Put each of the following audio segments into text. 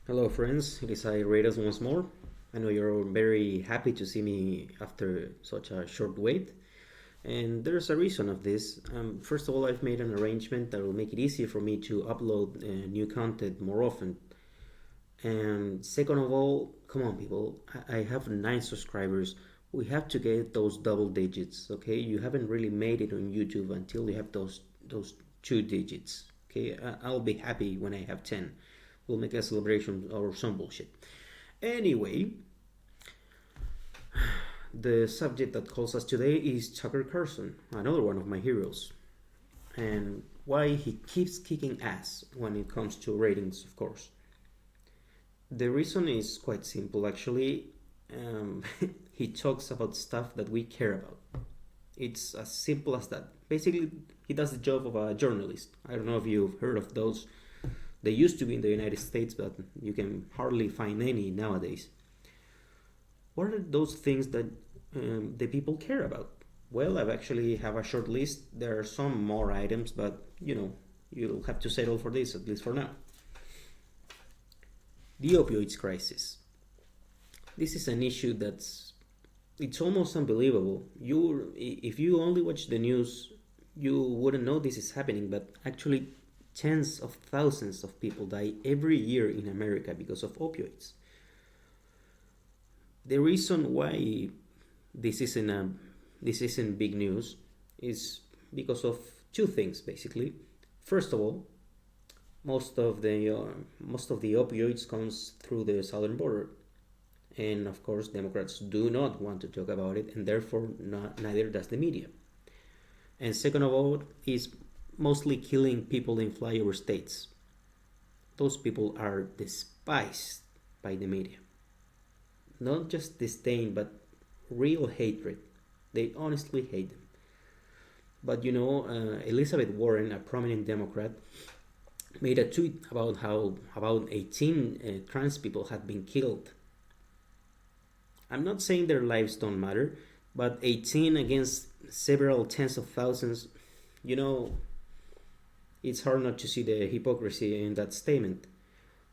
Hello friends, it is I Radaz once more. I know you're all very happy to see me after such a short wait, and there's a reason of this. First of all, I've made an arrangement that will make it easier for me to upload new content more often. And second of all, come on people, I have 9 subscribers. We have to get those double digits, okay? You haven't really made it on YouTube until you have those 2 digits, okay? I'll be happy when I have 10. We'll make a celebration or some bullshit. Anyway, the subject that calls us today is Tucker Carlson, another one of my heroes, and why he keeps kicking ass when it comes to ratings, of course. The reason is quite simple, actually. Um, he talks about stuff that we care about. It's as simple as that. Basically, he does the job of a journalist. I don't know if you've heard of those. They used to be in the United States, but you can hardly find any nowadays. What are those things that the people care about? Well, I've actually have a short list. There are some more items, but you'll have to settle for this, at least for now. The opioids crisis. This is an issue it's almost unbelievable. If you only watch the news, you wouldn't know this is happening, but actually tens of thousands of people die every year in America because of opioids. The reason why this isn't a, this isn't big news is because of two things basically. First of all, most of the opioids comes through the southern border, and of course Democrats do not want to talk about it, and therefore neither does the media. And second of all, is mostly killing people in flyover states. Those people are despised by the media. Not just disdain, but real hatred. They honestly hate them. But Elizabeth Warren, a prominent Democrat, made a tweet about how about 18 trans people had been killed. I'm not saying their lives don't matter, but 18 against several tens of thousands, you know, it's hard not to see the hypocrisy in that statement.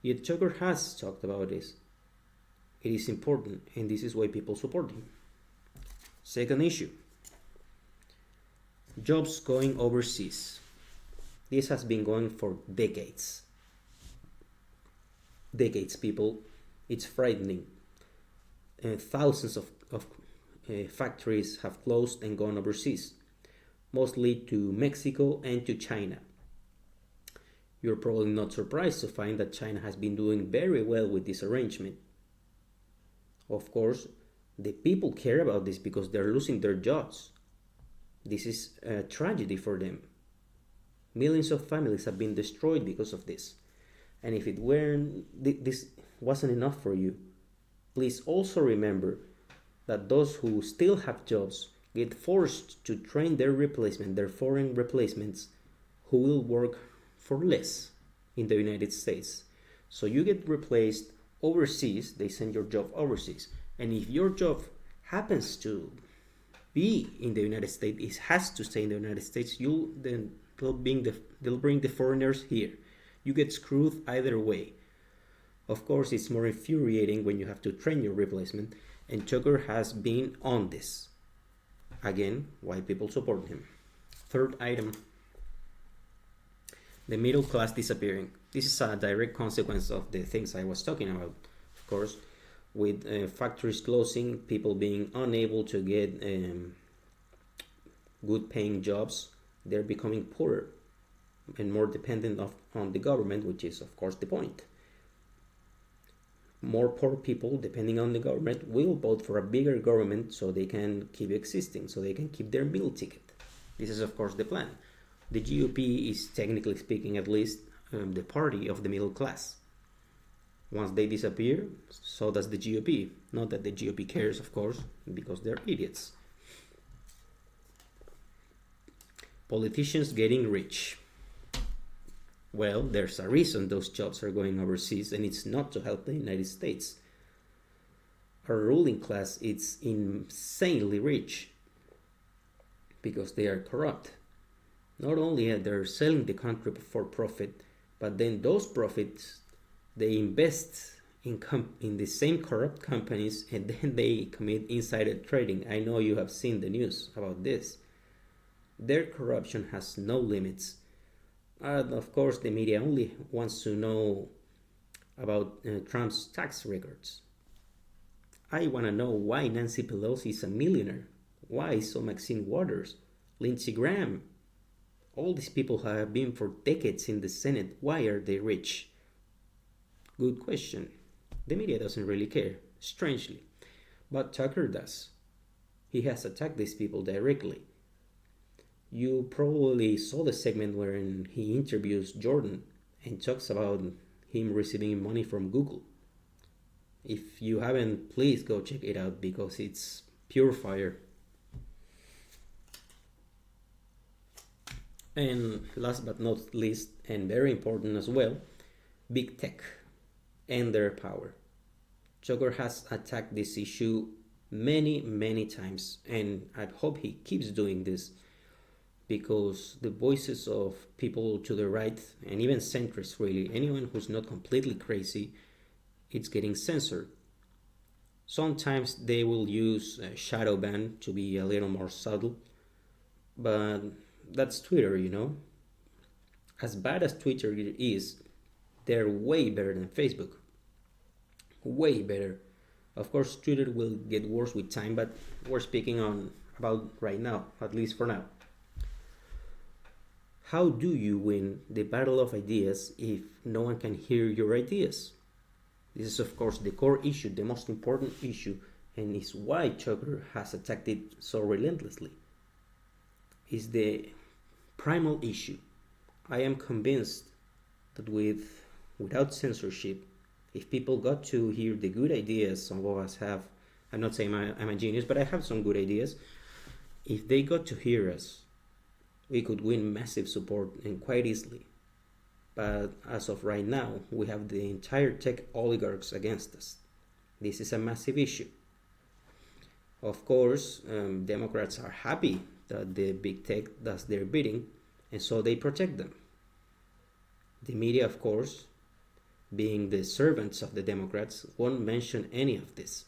Yet Tucker has talked about this. It is important, and this is why people support him. Second issue, jobs going overseas. This has been going for decades. Decades, people. It's frightening. Thousands of factories have closed and gone overseas, mostly to Mexico and to China. You're probably not surprised to find that China has been doing very well with this arrangement. Of course, the people care about this because they're losing their jobs. This is a tragedy for them. Millions of families have been destroyed because of this. And if this wasn't enough for you, please also remember that those who still have jobs get forced to train their foreign replacements, who will work for less in the United States. So you get replaced overseas, they send your job overseas. And if your job happens to be in the United States, it has to stay in the United States, they'll bring the foreigners here. You get screwed either way. Of course, it's more infuriating when you have to train your replacement, and Tucker has been on this. Again, why people support him. Third item, the middle class disappearing. This is a direct consequence of the things I was talking about. Of course, with factories closing, people being unable to get good paying jobs, they're becoming poorer and more dependent on the government, which is of course the point. More poor people, depending on the government, will vote for a bigger government so they can keep existing, so they can keep their meal ticket. This is of course the plan. The GOP is, technically speaking at least, the party of the middle class. Once they disappear, so does the GOP. Not that the GOP cares, of course, because they're idiots. Politicians getting rich. Well, there's a reason those jobs are going overseas, and it's not to help the United States. Our ruling class is insanely rich because they are corrupt. Not only are they selling the country for profit, but then those profits They invest in the same corrupt companies, and then they commit insider trading. I know you have seen the news about this. Their corruption has no limits. And of course, the media only wants to know about Trump's tax records. I want to know why Nancy Pelosi is a millionaire. Why so Maxine Waters, Lindsey Graham? All these people have been for decades in the Senate. Why are they rich? Good question. The media doesn't really care, strangely. But Tucker does. He has attacked these people directly. You probably saw the segment wherein he interviews Jordan and talks about him receiving money from Google. If you haven't, please go check it out because it's pure fire. And last but not least, and very important as well, big tech and their power. Tucker has attacked this issue many times, and I hope he keeps doing this because the voices of people to the right and even centrists, really, anyone who's not completely crazy, it's getting censored. Sometimes they will use shadow ban to be a little more subtle, but that's Twitter, you know. As bad as Twitter is, they're way better than Facebook. Way better. Of course, Twitter will get worse with time, but we're speaking on about right now, at least for now. How do you win the battle of ideas if no one can hear your ideas? This is, of course, the core issue, the most important issue, and is why Tucker has attacked it so relentlessly. It's the primal issue. I am convinced that without censorship, if people got to hear the good ideas some of us have, I'm not saying I'm a genius, but I have some good ideas. If they got to hear us, we could win massive support and quite easily. But as of right now, we have the entire tech oligarchs against us. This is a massive issue. Of course, Democrats are happy that the big tech does their bidding, and so they protect them. The media, of course, being the servants of the Democrats, won't mention any of this.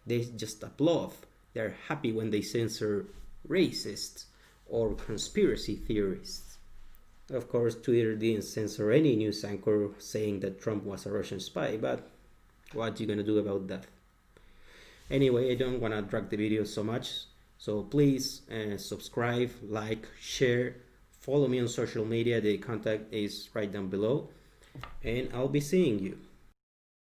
They just applaud. They're happy when they censor racists or conspiracy theorists. Of course, Twitter didn't censor any news anchor saying that Trump was a Russian spy, but what you gonna do about that? Anyway, I don't want to drag the video so much, so please subscribe, like, share, follow me on social media. The contact is right down below, and I'll be seeing you.